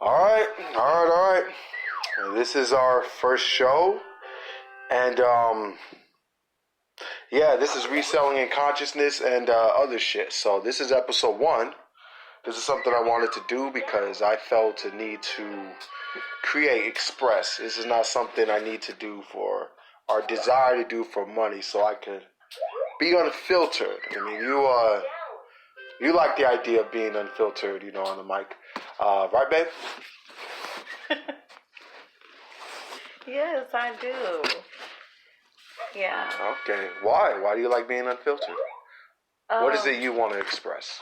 All right. This is our first show, and this is reselling in consciousness and other shit. So this is episode 1. This is something I wanted to do because I felt a need to express. This is not something I need to do for or desire to do for money, so I could be unfiltered. I mean, you like the idea of being unfiltered, on the mic, right, babe? Yes, I do. Yeah. Okay. Why? Why do you like being unfiltered? What is it you want to express?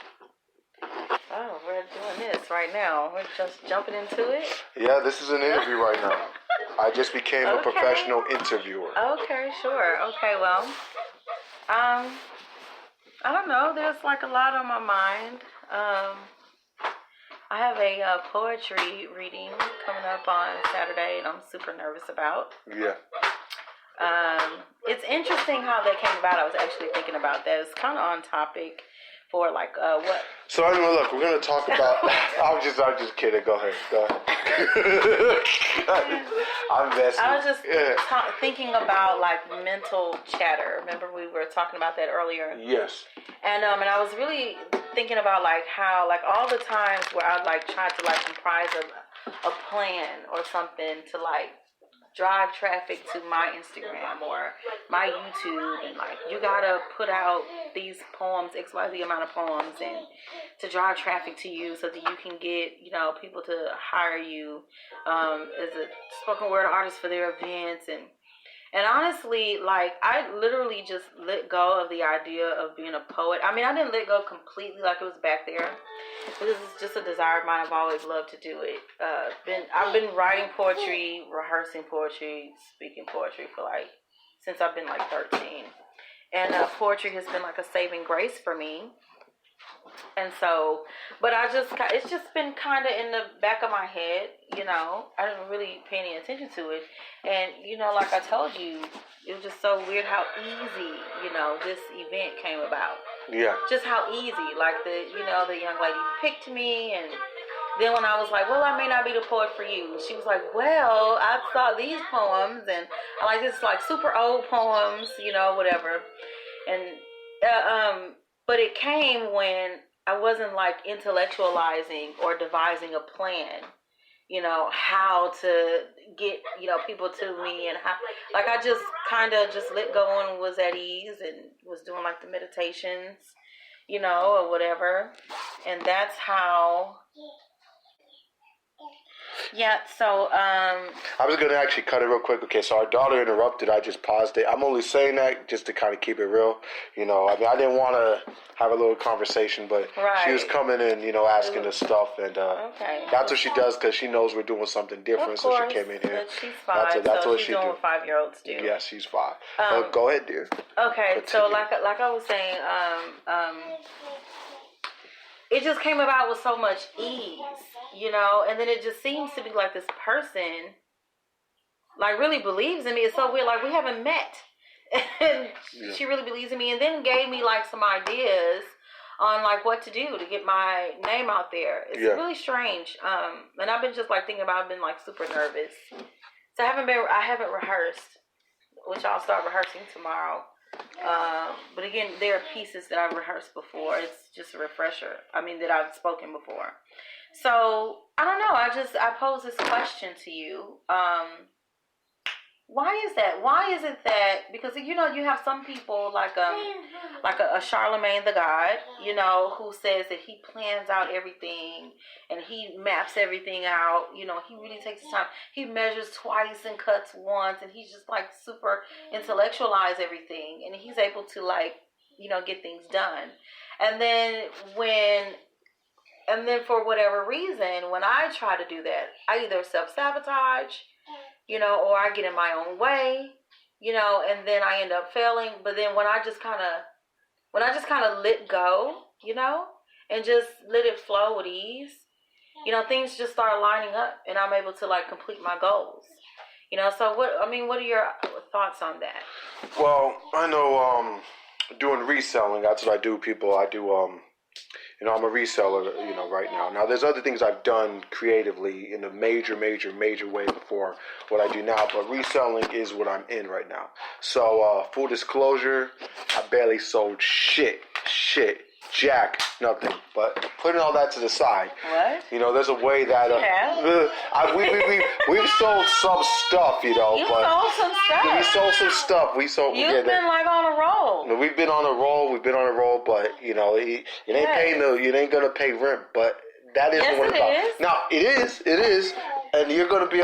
Oh, we're doing this right now. We're just jumping into it. Yeah, this is an interview right now. I just became a professional interviewer. Okay, sure. Okay, well, I don't know. There's like a lot on my mind. I have a poetry reading coming up on Saturday, and I'm super nervous about. Yeah. It's interesting how that came about. I was actually thinking about that. It's kind of on topic for like what. So anyway, look, we're gonna talk about. I'm just kidding. Go ahead. I'm messing. I was just thinking about like mental chatter. Remember we were talking about that earlier. Yes. And I was really thinking about like how like all the times where I like tried to like comprise a plan or something to like drive traffic to my Instagram or my YouTube, and like you gotta put out these poems, XYZ amount of poems, and to drive traffic to you so that you can get people to hire you as a spoken word artist for their events. And honestly, like, I literally just let go of the idea of being a poet. I mean, I didn't let go completely, like it was back there. This is just a desire of mine. I've always loved to do it. I've been writing poetry, rehearsing poetry, speaking poetry for since I've been 13. And poetry has been like a saving grace for me. And so, but it's just been kind of in the back of my head, I didn't really pay any attention to it. And, like I told you, it was just so weird how easy, this event came about. Yeah. Just how easy, like the young lady picked me, and then when I was like, well, I may not be the poet for you, she was like, well, I saw these poems, and I like this super old poems, whatever. And, but it came when I wasn't intellectualizing or devising a plan, how to get, people to me, and how, I just kind of just let go and was at ease and was doing the meditations, or whatever. And that's how. Yeah, so, I was going to actually cut it real quick. Okay, so our daughter interrupted. I just paused it. I'm only saying that just to kind of keep it real. I mean, I didn't want to have a little conversation, but she was coming in, asking us stuff. And that's what she does because she knows we're doing something different, so she came in here. But she's 5, that's what she's doing what 5-year-olds do. Yeah, she's 5. Go ahead, dear. Okay, continue. So like I was saying, it just came about with so much ease, and then it just seems to be like this person, really believes in me. It's so weird, we haven't met, and she really believes in me, and then gave me, some ideas on, what to do to get my name out there. It's really strange, and I've been just, thinking about, I've been, super nervous, so I haven't rehearsed, which I'll start rehearsing tomorrow. But again, there are pieces that I've rehearsed before. It's just a refresher. that I've spoken before. So I don't know. I pose this question to you. Why is that? Why is it that? Because you have some people like a Charlemagne the God, who says that he plans out everything and he maps everything out. He really takes his time. He measures twice and cuts once, and he's just super intellectualize everything, and he's able to get things done. And then for whatever reason, when I try to do that, I either self-sabotage, or I get in my own way, and then I end up failing. But then when I just kind of let go, and just let it flow with ease, things just start lining up, and I'm able to complete my goals. So what are your thoughts on that? Well, I know doing reselling, that's what I do, people. I do I'm a reseller, right now. Now, there's other things I've done creatively in a major way before what I do now, but reselling is what I'm in right now. So, full disclosure, I barely sold shit, jack, nothing. But putting all that to the side, what? There's a way that we've sold some stuff, You but sold some stuff. we sold some stuff. You've been like on a roll. We've been on a roll, but it ain't paying it ain't gonna pay rent, but that isn't what it's about. Is. Now it is, and we're gonna be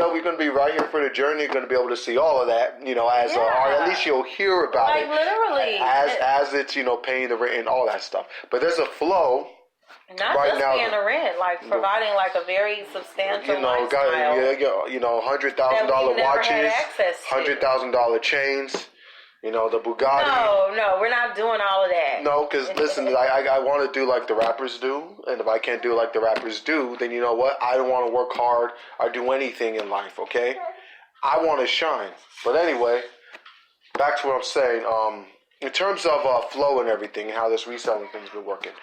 right here for the journey. You're gonna be able to see all of that, or at least you'll hear about it, literally, as it's paying the rent and all that stuff. But there's a flow. Not right just now, paying the rent, like providing like a very substantial lifestyle. $100,000 watches, $100,000 chains. The Bugatti. No, we're not doing all of that. No, because listen, I want to do like the rappers do, and if I can't do like the rappers do, then you know what? I don't want to work hard or do anything in life. Okay, I want to shine. But anyway, back to what I'm saying. In terms of flow and everything, and how this reselling thing's been working.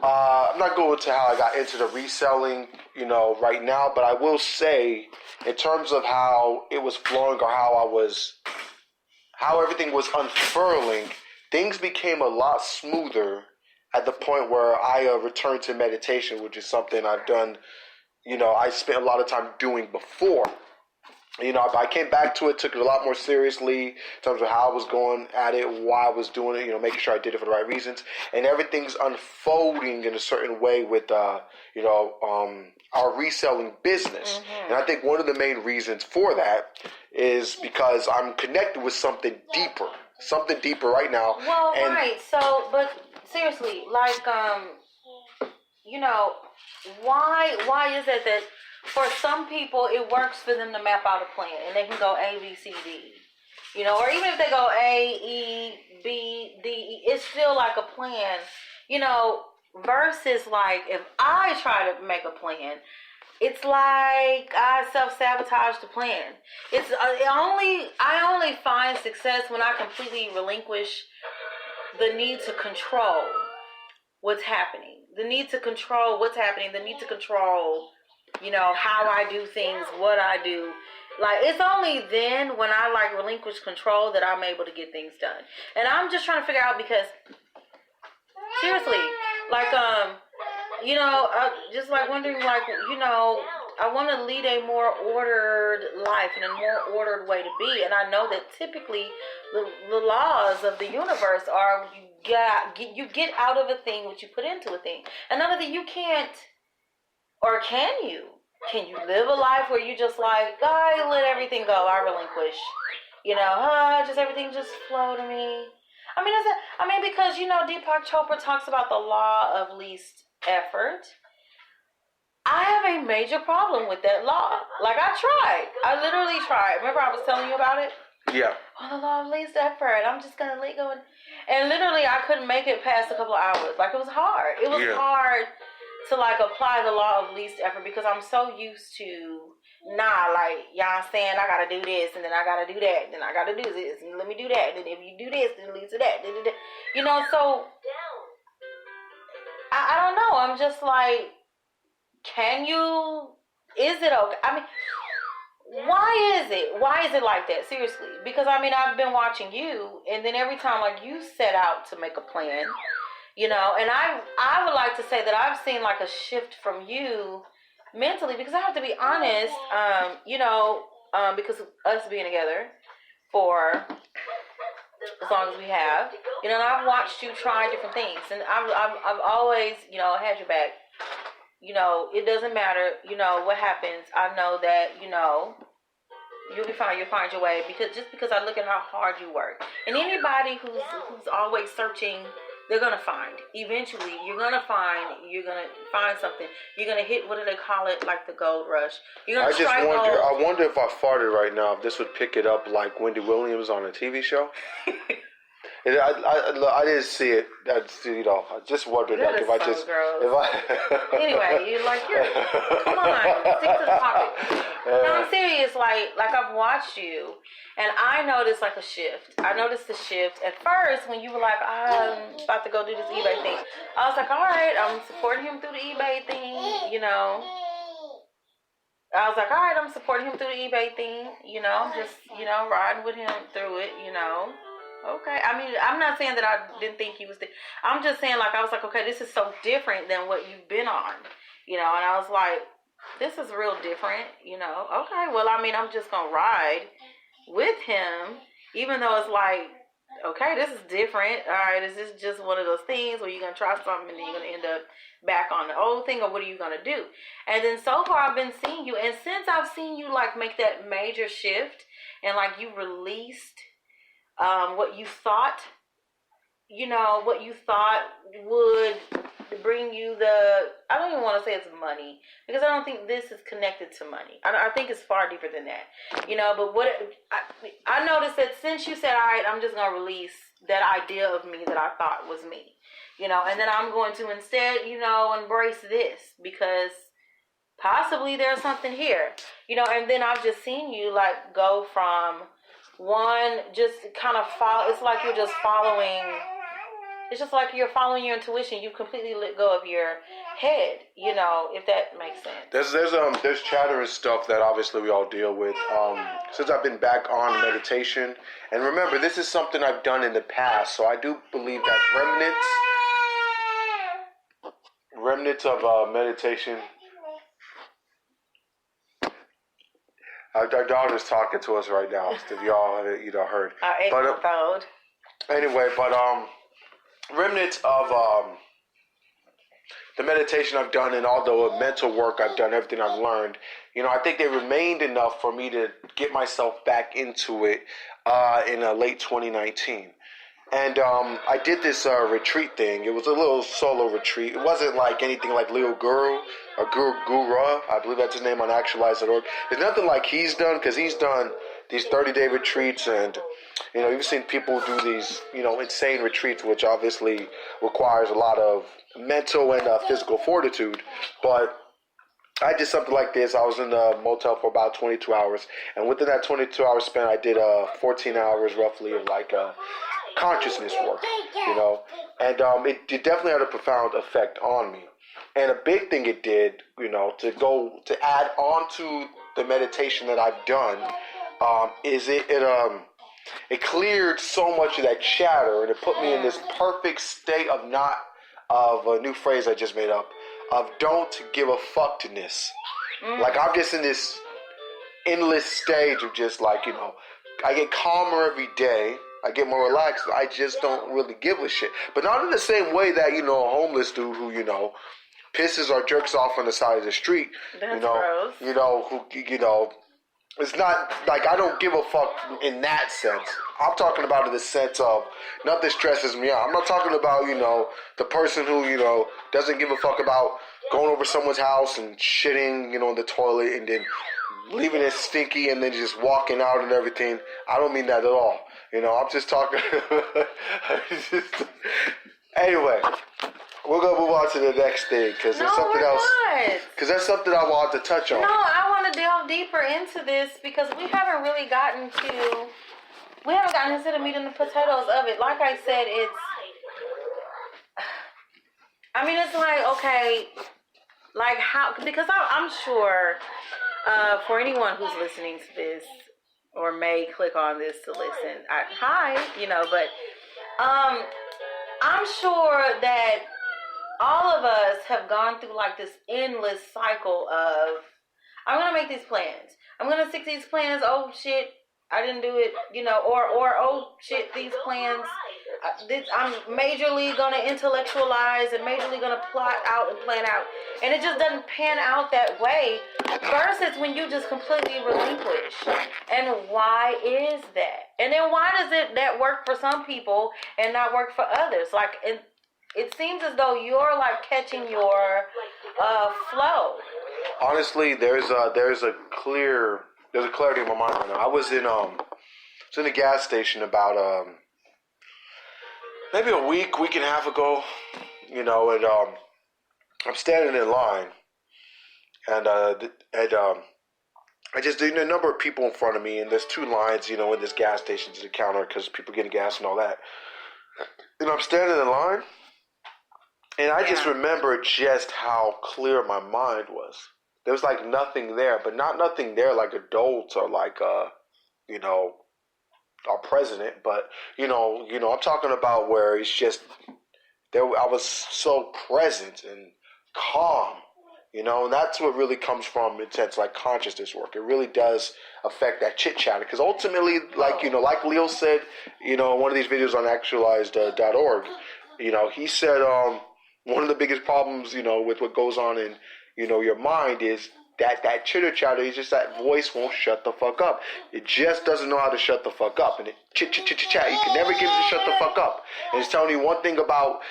I'm not going to how I got into the reselling, right now, but I will say, in terms of how it was flowing or how everything was unfurling, things became a lot smoother at the point where I returned to meditation, which is something I've done, I spent a lot of time doing before. I came back to it, took it a lot more seriously in terms of how I was going at it, why I was doing it, making sure I did it for the right reasons. And everything's unfolding in a certain way with, our reselling business. Mm-hmm. And I think one of the main reasons for that is because I'm connected with something deeper right now. Well, right. So, but seriously, like, why is it that for some people it works for them to map out a plan and they can go A, B, C, D, or even if they go A, E, B, D, E, it's still like a plan, versus like if I try to make a plan, it's like I self-sabotage the plan. I only find success when I completely relinquish the need to control what's happening, the need to control how I do things, what I do. Like, it's only then when I relinquish control that I'm able to get things done. And I'm just trying to figure out because seriously, just wondering, I want to lead a more ordered life and a more ordered way to be. And I know that typically the laws of the universe are you get out of a thing what you put into a thing. And none of that you can't, or can you? Can you live a life where you just I let everything go, I relinquish, just everything just flow to me? Because Deepak Chopra talks about the law of least effort. I have a major problem with that law. I literally tried. Remember I was telling you about it? Yeah. Oh, the law of least effort. I'm just gonna let go, and literally I couldn't make it past a couple of hours. It was hard. It was hard to apply the law of least effort because I'm so used to y'all saying I gotta do this and then I gotta do that, then I gotta do this and let me do that, and if you do this then it leads to that. So I don't know. I'm just is it okay? Why is it like that? Seriously. Because I've been watching you, and then every time you set out to make a plan, and I would like to say that I've seen a shift from you mentally, because I have to be honest, because of us being together for as long as we have, and I've watched you try different things, and I've always, had your back. It doesn't matter, what happens. I know that, you'll be fine. You'll find your way because I look at how hard you work. And anybody who's always searching, they're gonna find. Eventually, you're gonna find something. You're gonna hit, what do they call it? The gold rush. You're gonna I wonder if I farted right now, if this would pick it up like Wendy Williams on a TV show. I didn't see it. I just wondered That like is if I so just gross. if I Anyway, you're come on, stick to the topic. No, I'm serious. Like I've watched you, and I noticed like a shift. I noticed the shift at first when you were like, I'm about to go do this eBay thing. I was like, all right, I'm supporting him through the eBay thing. You know, I was like, all right, I'm supporting him through the eBay thing. You know, I'm just riding with him through it. You know. Okay. I mean, I'm not saying that I didn't think he was. I'm just saying, like, I was like, okay, this is so different than what you've been on, you know. And I was like, this is real different, you know. Okay. Well, I mean, I'm just gonna ride with him, even though it's like, okay, this is different. All right, is this just one of those things where you're gonna try something and then you're gonna end up back on the old thing, or what are you gonna do? And then so far, I've been seeing you, and since I've seen you like make that major shift, and like you released what you thought, what you thought would bring you I don't even want to say it's money, because I don't think this is connected to money. I think it's far deeper than that, but I noticed that since you said, all right, I'm just going to release that idea of me that I thought was me, and then I'm going to instead, embrace this, because possibly there's something here, and then I've just seen you like go from one, just kind of follow. It's like you're just following. It's just like you're following your intuition. You completely let go of your head. If that makes sense. There's chatter and stuff that obviously we all deal with. Since I've been back on meditation, and remember, this is something I've done in the past, so I do believe that remnants of meditation. Our daughter's talking to us right now. If y'all heard. Anyway, remnants of the meditation I've done and all the mental work I've done, everything I've learned, I think they remained enough for me to get myself back into it in late 2019. And I did this retreat thing. It was a little solo retreat. It wasn't like anything like Leo Guru or Guru I believe that's his name on Actualize.org. It's nothing like he's done, because he's done these 30-day retreats, and you've seen people do these insane retreats, which obviously requires a lot of mental and physical fortitude. But I did something like this. I was in the motel for about 22 hours, and within that 22 hours span, I did 14 hours roughly of like consciousness work, and it definitely had a profound effect on me. And a big thing it did, to add on to the meditation that I've done, is it cleared so much of that chatter, and it put me in this perfect state of a new phrase I just made up, of don't give a fuck-to-ness. Like, I'm just in this endless stage of just like, I get calmer every day. I get more relaxed. I just don't really give a shit. But not in the same way that, a homeless dude who, pisses or jerks off on the side of the street. That's gross. It's not like I don't give a fuck in that sense. I'm talking about in the sense of nothing stresses me out. I'm not talking about, the person who, doesn't give a fuck about going over someone's house and shitting, in the toilet and then leaving it stinky and then just walking out and everything. I don't mean that at all. I'm just talking. Anyway, we're going to move on to the next thing, because there's something else. Because that's something I want to touch on. No, I want to delve deeper into this, because we haven't gotten into the meat and the potatoes of it. Like I said, it's like, okay, like how, because I'm sure for anyone who's listening to this or may click on this to listen, but I'm sure that all of us have gone through like this endless cycle of, I'm going to make these plans. I'm going to stick to these plans. Oh shit, I didn't do it, or oh shit, these plans, I'm majorly going to intellectualize and majorly going to plot out and plan out. And it just doesn't pan out that way versus when you just completely relinquish. And why is that? And then why does that work for some people and not work for others? Like, it seems as though you're like catching your flow. Honestly, there's a clarity in my mind right now. I was in the gas station about maybe a week and a half ago, and I'm standing in line, and I just did a number of people in front of me, and there's two lines, in this gas station to the counter because people getting gas and all that. And I'm standing in line, and I just remember just how clear my mind was. There was like nothing there, but not nothing there like adults or like our president, but I'm talking about where it's just there. I was so present and calm, and that's what really comes from intense like consciousness work. It really does affect that chit chat because ultimately, like Leo said, in one of these videos on actualized.org, he said one of the biggest problems, with what goes on in your mind is that chitter chatter is just that voice won't shut the fuck up. It just doesn't know how to shut the fuck up. And it chit chat. You can never get it to shut the fuck up. And it's telling you one thing about,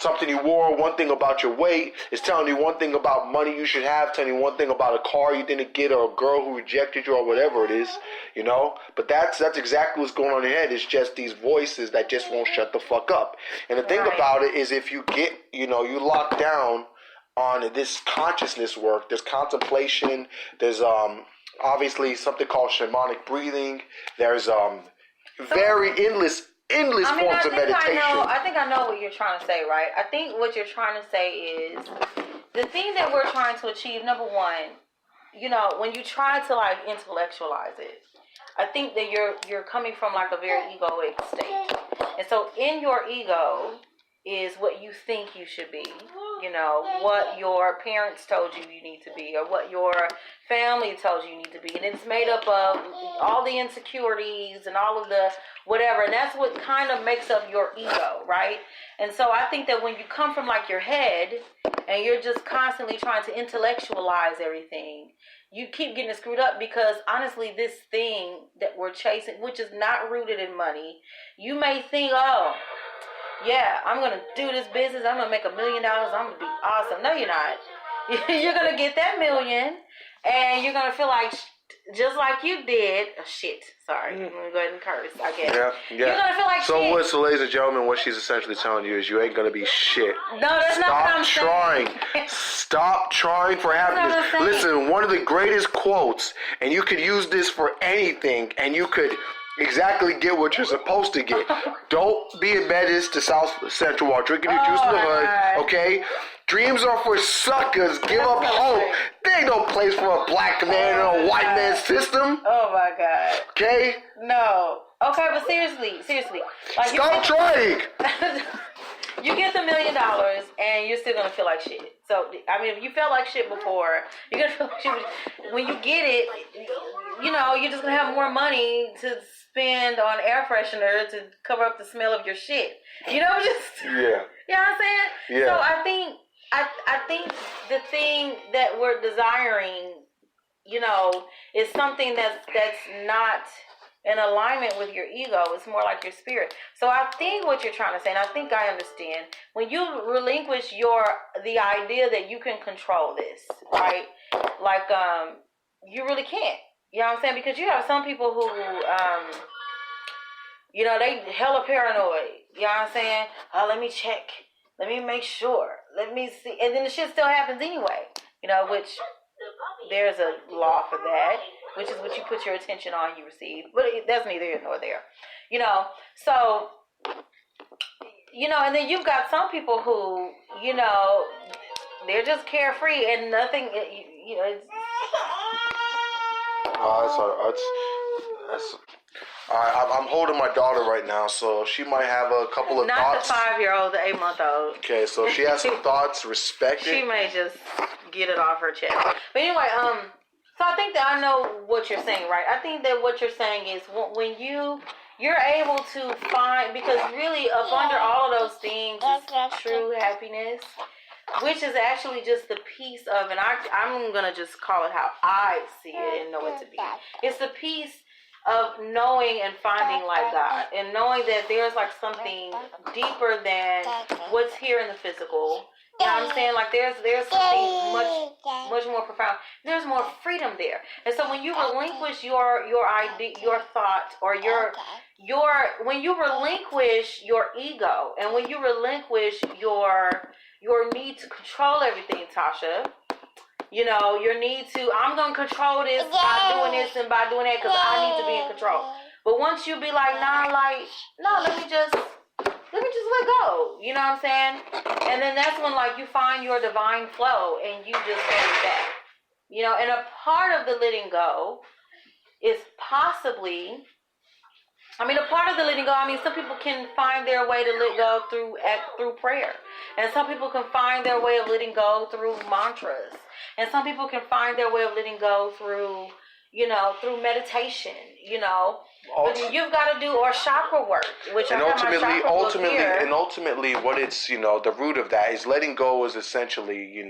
something you wore, one thing about your weight. It's telling you one thing about money you should have, telling you one thing about a car you didn't get or a girl who rejected you or whatever it is, But that's exactly what's going on in your head. It's just these voices that just won't shut the fuck up. And the thing about it is if you get, you lock down on this consciousness work, there's contemplation, there's obviously something called shamanic breathing, there's very endless forms of meditation. I think I know what you're trying to say, right? I think what you're trying to say is the thing that we're trying to achieve, number one, when you try to like intellectualize it, I think that you're coming from like a very egoic state. And so in your ego is what you think you should be, what your parents told you you need to be, or what your family told you need to be. And it's made up of all the insecurities and all of the whatever. And that's what kind of makes up your ego, right? And so I think that when you come from like your head and you're just constantly trying to intellectualize everything, you keep getting screwed up because honestly, this thing that we're chasing, which is not rooted in money, you may think, oh, yeah, I'm going to do this business. I'm going to make $1 million. I'm going to be awesome. No, you're not. You're going to get that $1 million and you're going to feel like just like you did. Oh, shit. Sorry. I'm going to go ahead and curse, I guess. Yeah. You're going to feel like shit. So, ladies and gentlemen, what she's essentially telling you is you ain't going to be shit. No, that's not what I'm saying. Stop trying for happiness. Listen, one of the greatest quotes, and you could use this for anything, and you could exactly get what you're supposed to get. Don't be a menace to South Central while drinking your juice in the hood, okay? Dreams are for suckers. Give up hope. There ain't no place for a black man in a white man's system. Oh my God. Okay? No. Okay, but seriously. Like, stop trying. You get the $1 million and you're still gonna feel like shit. So I mean, if you felt like shit before, you're gonna feel like shit. When you get it, you're just gonna have more money to spend on air freshener to cover up the smell of your shit. Yeah. You know what I'm saying? Yeah. So I think the thing that we're desiring, is something that's not in alignment with your ego. It's more like your spirit. So I think what you're trying to say, and I think I understand, when you relinquish the idea that you can control this, right? Like, you really can't. You know what I'm saying? Because you have some people who, they hella paranoid. You know what I'm saying? Oh, let me check. Let me make sure. Let me see. And then the shit still happens anyway. Which there's a law for that, which is what you put your attention on, you receive. But that's neither here nor there. So, and then you've got some people who, they're just carefree and nothing, it's... I'm holding my daughter right now, so she might have a couple of thoughts. Not the 5-year-old, the 8-month-old. Okay, so if she has some thoughts, respect it. She may just get it off her chest. But anyway, so I think that I know what you're saying, right? I think that what you're saying is when you're able to find, because really up under all of those things is true happiness, which is actually just the piece of, and I'm going to just call it how I see it and know it to be. It's the piece of knowing and finding like God, and knowing that there's like something deeper than what's here in the physical. You know what I'm saying? Like there's something much more profound. There's more freedom there. And so when you relinquish your idea, your thought, or when you relinquish your ego, and when you relinquish your need to control everything, Tasha, you know, your need to, I'm going to control this by doing this and by doing that because I need to be in control. But once you be like, let me just let go. You know what I'm saying? And then that's when, like, you find your divine flow and you just go with that. You know, and a part of the letting go is possibly, a part of the letting go, some people can find their way to let go through prayer. And some people can find their way of letting go through mantras. And some people can find their way of letting go through meditation, but you've got to do, or chakra work, which ultimately what it's, the root of that is letting go is essentially,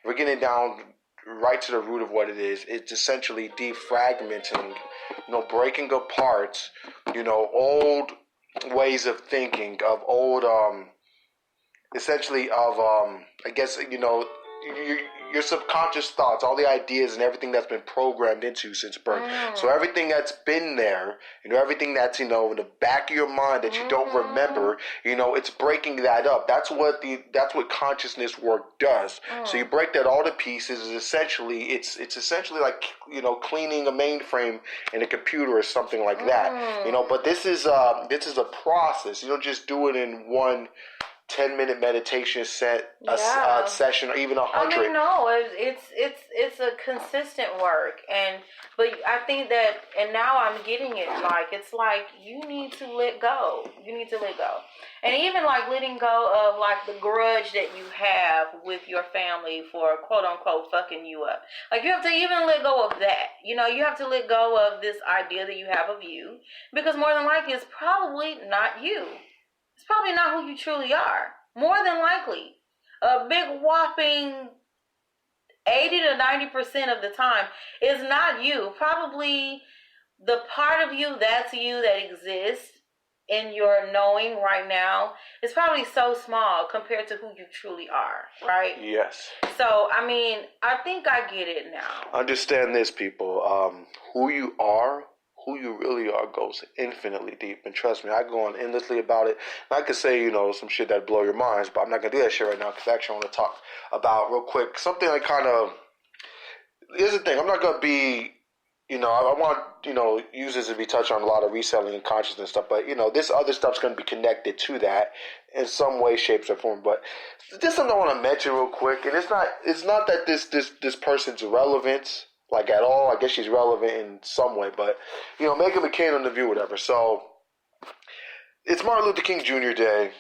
we're getting down right to the root of what it is. It's essentially defragmenting, breaking apart, old ways of thinking, of old, essentially of, I guess, your subconscious thoughts, all the ideas and everything that's been programmed into you since birth. So everything that's been there, everything that's, in the back of your mind that you don't remember, it's breaking that up. That's what consciousness work does. So you break that all to pieces. It's essentially like, cleaning a mainframe in a computer or something like that. But this is a process. You don't just do it in one 10-minute meditation session, or even 100. No, it's a consistent work, but I think that, and now I'm getting it. Like, it's like you need to let go. And even like letting go of like the grudge that you have with your family for quote unquote fucking you up. Like, you have to even let go of that. You have to let go of this idea that you have of you, because more than likely it's probably not you. It's probably not who you truly are. More than likely. A big whopping 80 to 90% of the time is not you. Probably the part of you that's you that exists in your knowing right now is probably so small compared to who you truly are, right? Yes. So, I think I get it now. Understand this, people. Who you are, who you really are, goes infinitely deep. And trust me, I go on endlessly about it. And I could say, some shit that blow your minds, but I'm not going to do that shit right now because I actually want to talk about, real quick, something I kind of... Here's the thing. I'm not going to be... I want, users to be touched on a lot of reselling and consciousness stuff, but, this other stuff's going to be connected to that in some way, shape, or form. But this something I want to mention real quick, and it's not that this person's irrelevant, like, at all. I guess she's relevant in some way, but, Meghan McCain on The View, whatever. So, it's Martin Luther King Jr. Day,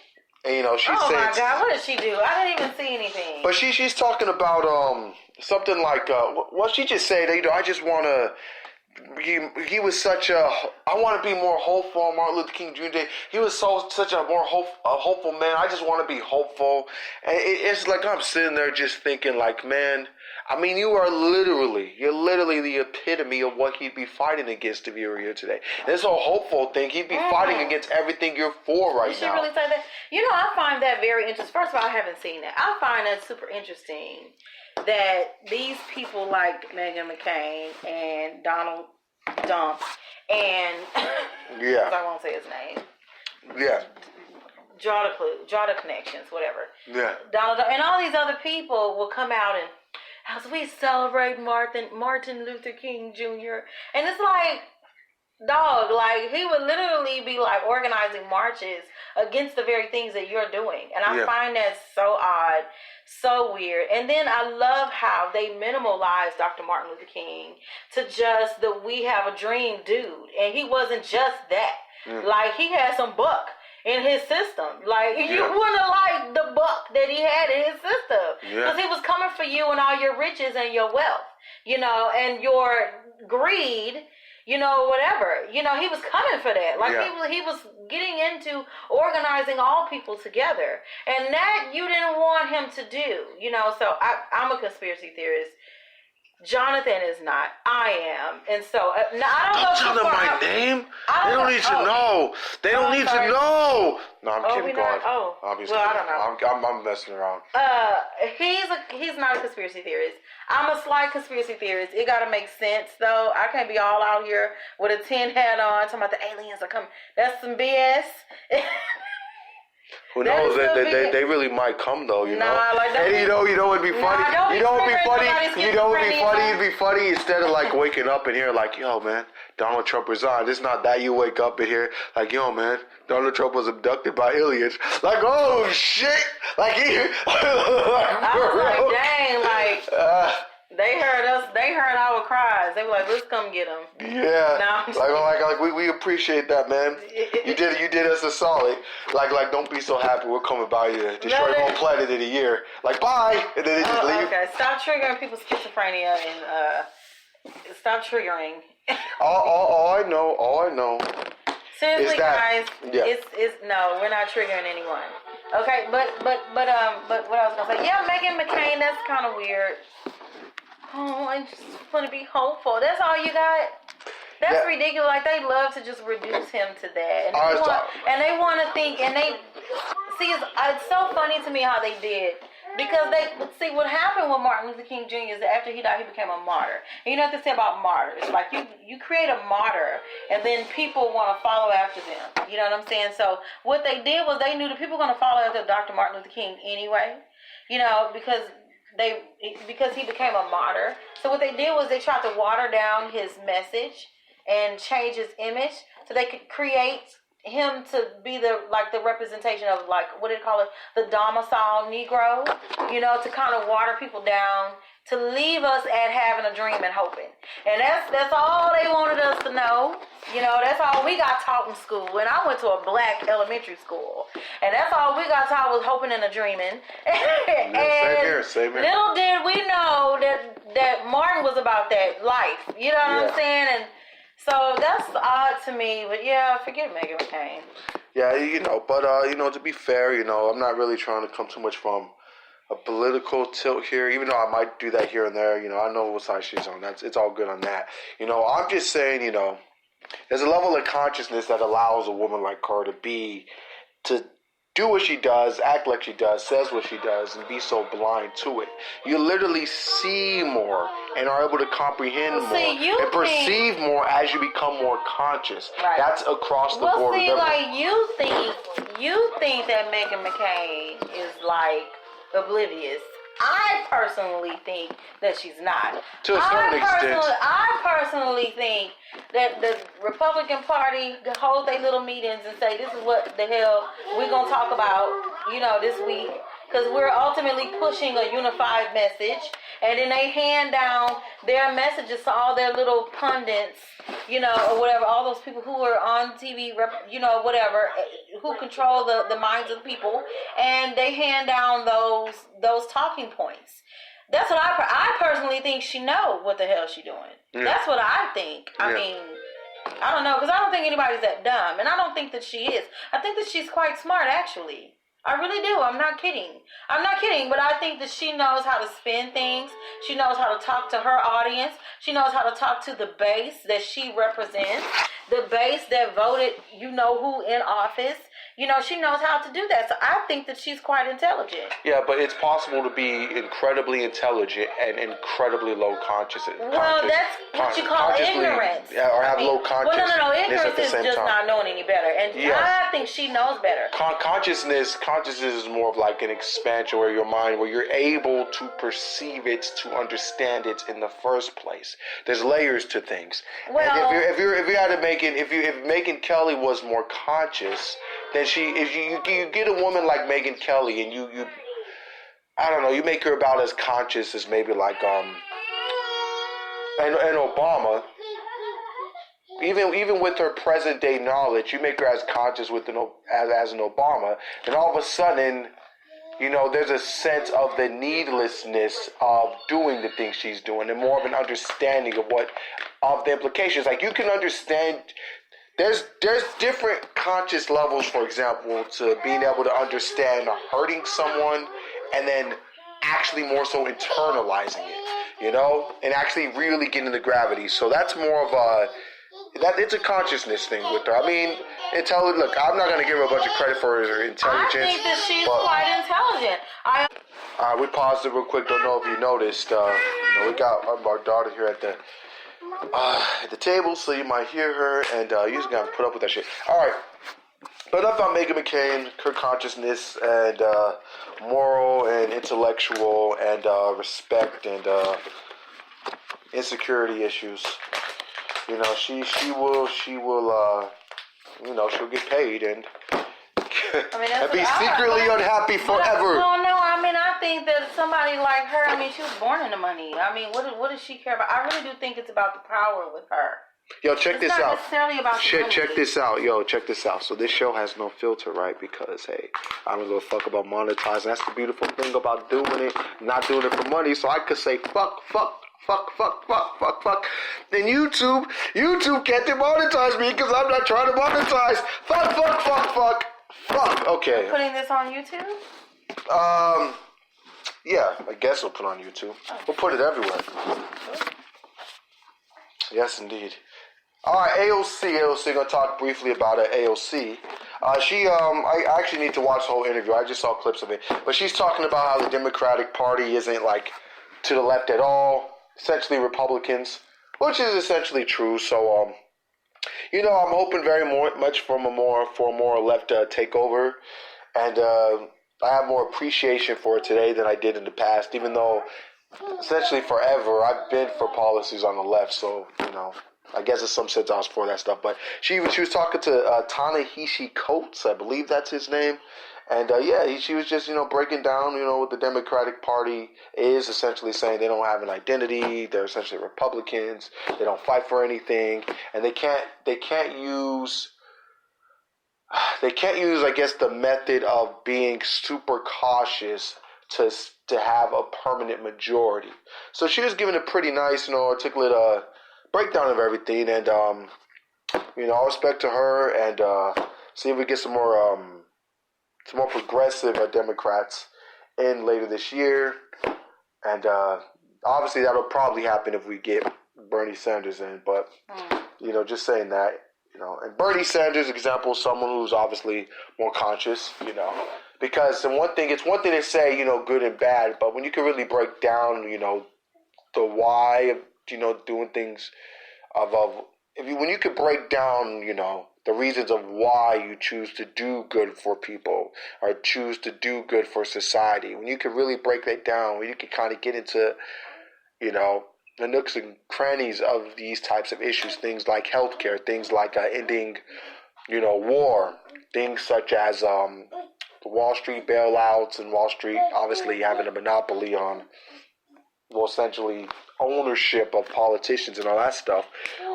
and, she's saying... Oh, my God, what did she do? I didn't even see anything. But she's talking about, something like, what she just said, I just want to... He was such a... I want to be more hopeful on Martin Luther King Jr. Day. He was such a more hopeful man. I just want to be hopeful. And it's like I'm sitting there just thinking, like, man... you're literally the epitome of what he'd be fighting against if you were here today. This whole hopeful thing, he'd be fighting against everything you're for right now. Did she really say that? I find that very interesting. First of all, I haven't seen that. I find that super interesting that these people like Meghan McCain and Donald Dump and I won't say his name. Yeah. Draw the connections, whatever. Yeah. Donald Dump and all these other people will come out and as we celebrate Martin Luther King Jr. And it's like, dog, like, he would literally be like organizing marches against the very things that you're doing. And I find that so odd, so weird. And then I love how they minimalize Dr. Martin Luther King to just the we have a dream dude. And he wasn't just that. Like, he had some buck in his system. Like, you wouldn't have liked the buck that he had in his system. Because he was coming for you and all your riches and your wealth, and your greed, whatever. He was coming for that. Like, he was getting into organizing all people together. And that you didn't want him to do, So I'm a conspiracy theorist. Jonathan is not. I am. And so, now I don't Don't go tell too them far. my name. I They don't don't need to know. They don't need to know. No, I'm kidding. we Go not? on. Oh, Obviously, well, I don't know. I'm messing around. He's not a conspiracy theorist. I'm a slight conspiracy theorist. It gotta make sense though. I can't be all out here with a tin hat on talking about the aliens are coming. That's some BS. Who knows? They really might come though, you know. Like and you know it'd be funny. Don't you know it'd be funny. somebody's You know it'd be funny. schizophrenia. It'd be funny instead of like waking up in here like, yo, man, Donald Trump resigned. It's not that you wake up in here like, yo, man, Donald Trump was abducted by aliens. Like, oh shit! Like he. I was like, dang, like. They heard us. They heard our cries. They were like, "Let's come get them." Yeah, No, we appreciate that, man. You did us a solid. Like, don't be so happy. We're coming by you to destroy the whole planet in a year. Like, bye, and then they just leave. Okay, stop triggering people's schizophrenia and stop triggering. all I know. Seriously, that, guys, yeah. it's no, we're not triggering anyone. Okay, but what I was gonna say, yeah, Meghan McCain, that's kind of weird. Oh, I just want to be hopeful. That's all you got? That's ridiculous. Like, they love to just reduce him to that. And they want to think, and they... See, it's so funny to me how they did. Because see, what happened with Martin Luther King Jr. is that after he died, he became a martyr. And you know what they say about martyrs? Like, you create a martyr, and then people want to follow after them. You know what I'm saying? So, what they did was they knew that people were going to follow after Dr. Martin Luther King anyway. You know, because he became a martyr. So what they did was they tried to water down his message and change his image so they could create him to be the representation of, like, what do they call it, the domicile Negro, you know, to kind of water people down, to leave us at having a dream and hoping. And that's all they wanted us to know. You know, that's all we got taught in school. And I went to a black elementary school. And that's all we got taught was hoping and a dreaming. Same here. Little did we know that Martin was about that life. You know what I'm saying? And so that's odd to me. But yeah, forget Meghan McCain. Yeah, you know, but to be fair, you know, I'm not really trying to come too much from a political tilt here, even though I might do that here and there. You know, I know what side she's on. It's all good on that. You know, I'm just saying, you know, there's a level of consciousness that allows a woman like her to do what she does, act like she does, says what she does, and be so blind to it. You literally see more and are able to comprehend more and perceive more as you become more conscious. Right. That's across the board. See, like, you think that Meghan McCain is, like, oblivious. I personally think that she's not. To a certain extent. I personally think that the Republican Party hold their little meetings and say, this is what the hell we're going to talk about, you know, this week. Because we're ultimately pushing a unified message. And then they hand down their messages to all their little pundits, you know, or whatever, all those people who are on TV, you know, whatever, who control the minds of the people. And they hand down those talking points. That's what I personally think she know what the hell she doing. Yeah. That's what I think. I mean, I don't know, because I don't think anybody's that dumb. And I don't think that she is. I think that she's quite smart, actually. I really do. I'm not kidding. But I think that she knows how to spin things. She knows how to talk to her audience. She knows how to talk to the base that she represents. The base that voted, you know who, in office. You know, she knows how to do that. So I think that she's quite intelligent. Yeah, but it's possible to be incredibly intelligent and incredibly low consciousness. Well, that's what you call ignorance. Yeah, or have low consciousness. Well, no. Ignorance is just not knowing any better. And I think she knows better. Consciousness is more of like an expansion where your mind, where you're able to perceive it, to understand it in the first place. There's layers to things. Well, and if you had to make it, if Megyn Kelly was more conscious, then if you get a woman like Megyn Kelly and you I don't know, you make her about as conscious as maybe like and Obama. Even with her present day knowledge, you make her as conscious as an Obama, and all of a sudden, you know, there's a sense of the needlessness of doing the things she's doing, and more of an understanding of the implications. Like, you can understand. There's different conscious levels, for example, to being able to understand hurting someone and then actually more so internalizing it. and actually really get into gravity. So that's more of it's a consciousness thing with her. I mean, look, I'm not going to give her a bunch of credit for her intelligence. I think that she's quite intelligent. We paused it real quick. Don't know if you noticed. We got our daughter here at the table, so you might hear her, and you just got to put up with that shit. All right. But enough about Meghan McCain, her consciousness, and moral and intellectual and respect and insecurity issues. She'll get paid and be secretly unhappy forever. No, I mean, I think that somebody like her, I mean, she was born into money. I mean, what does she care about? I really do think it's about the power with her. Yo, check this out. It's not necessarily about check this out. Yo, check this out. So this show has no filter, right? Because, hey, I don't give a fuck about monetizing. That's the beautiful thing about doing it, not doing it for money. So I could say fuck. Then YouTube can't demonetize me because I'm not trying to monetize. Fuck. Okay. You're putting this on YouTube? Yeah, I guess we'll put it on YouTube. We'll put it everywhere. Yes, indeed. All right, AOC. Gonna talk briefly about it. AOC. I actually need to watch the whole interview. I just saw clips of it, but she's talking about how the Democratic Party isn't like to the left at all. Essentially Republicans, which is essentially true. So, I'm hoping very much for a more left takeover, and I have more appreciation for it today than I did in the past. Even though essentially forever I've been for policies on the left, so I guess in some sense I was for that stuff. But she was talking to Ta-Nehisi Coates, I believe that's his name. And she was just breaking down what the Democratic Party is, essentially saying they don't have an identity, they're essentially Republicans, they don't fight for anything, and they can't use I guess the method of being super cautious to have a permanent majority. So she was giving a pretty nice articulate breakdown of everything, and all respect to her, and see if we get some more progressive Democrats in later this year. And obviously that'll probably happen if we get Bernie Sanders in. But, just saying that, And Bernie Sanders, example, is someone who's obviously more conscious, Because it's one thing to say, good and bad. But when you can really break down, the why of, doing things when you could break down, the reasons of why you choose to do good for people or choose to do good for society. When you can really break that down, when you can kind of get into, the nooks and crannies of these types of issues, things like healthcare, things like ending, war, things such as the Wall Street bailouts and Wall Street obviously having a monopoly on, essentially ownership of politicians and all that stuff.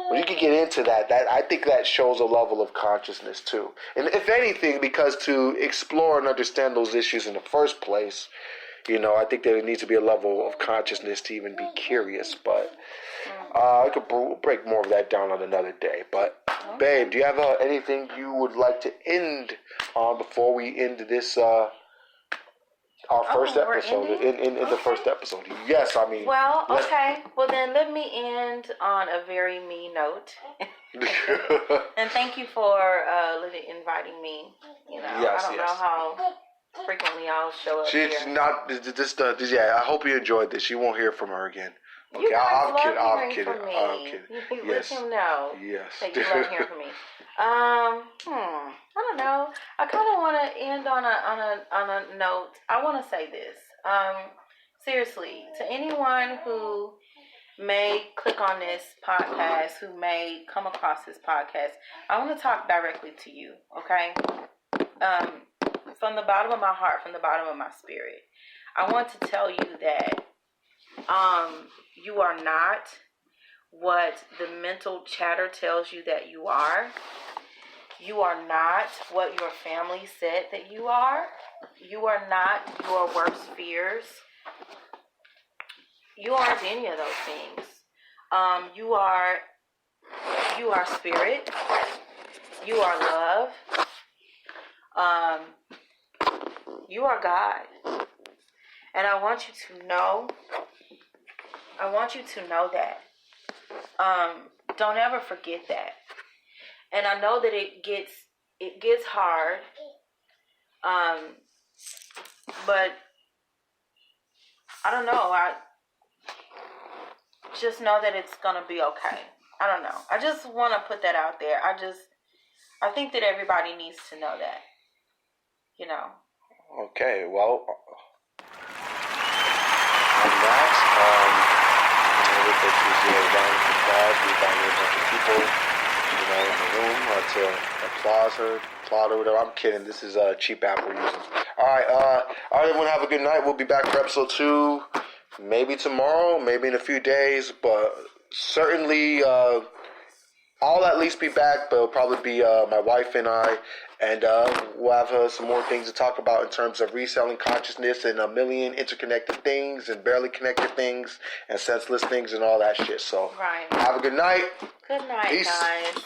When you can get into that, I think that shows a level of consciousness too. And if anything, because to explore and understand those issues in the first place, I think there needs to be a level of consciousness to even be curious. But I could break more of that down on another day. But babe, do you have anything you would like to end on before we end this? Our first episode, in the first episode. Yes, I mean. Well, okay. Well, then let me end on a very mean note. And thank you for inviting me. Yes, I don't know how frequently I'll show up She's here. not, I hope you enjoyed this. You won't hear from her again. Okay, You guys I'm kidding. kidding. I'm kidding. Let him know. Yes. That you love hearing from me. I don't know. I kind of want to end on a note. I want to say this. Seriously, to anyone who may click on this podcast, who may come across this podcast, I want to talk directly to you. Okay. From the bottom of my heart, from the bottom of my spirit, I want to tell you that you are not what the mental chatter tells you that you are. You are not what your family said that you are. You are not your worst fears. You aren't any of those things. You are spirit. You are love. You are God. And I want you to know I want you to know that. Don't ever forget that. And I know that it gets hard. But I don't know. I just know that it's gonna be okay. I don't know. I just want to put that out there. I think that everybody needs to know that. You know. Okay. Well, on that, round of applause. We got a bunch of people, in the room to applaud her, whatever. I'm kidding. This is cheap app we're using. All right, everyone have a good night. We'll be back for episode 2, maybe tomorrow, maybe in a few days, but certainly I'll at least be back, but it'll probably be my wife and I, and we'll have some more things to talk about in terms of reselling consciousness and a million interconnected things and barely connected things and senseless things and all that shit. So, right. Have a good night. Good night, Peace. guys.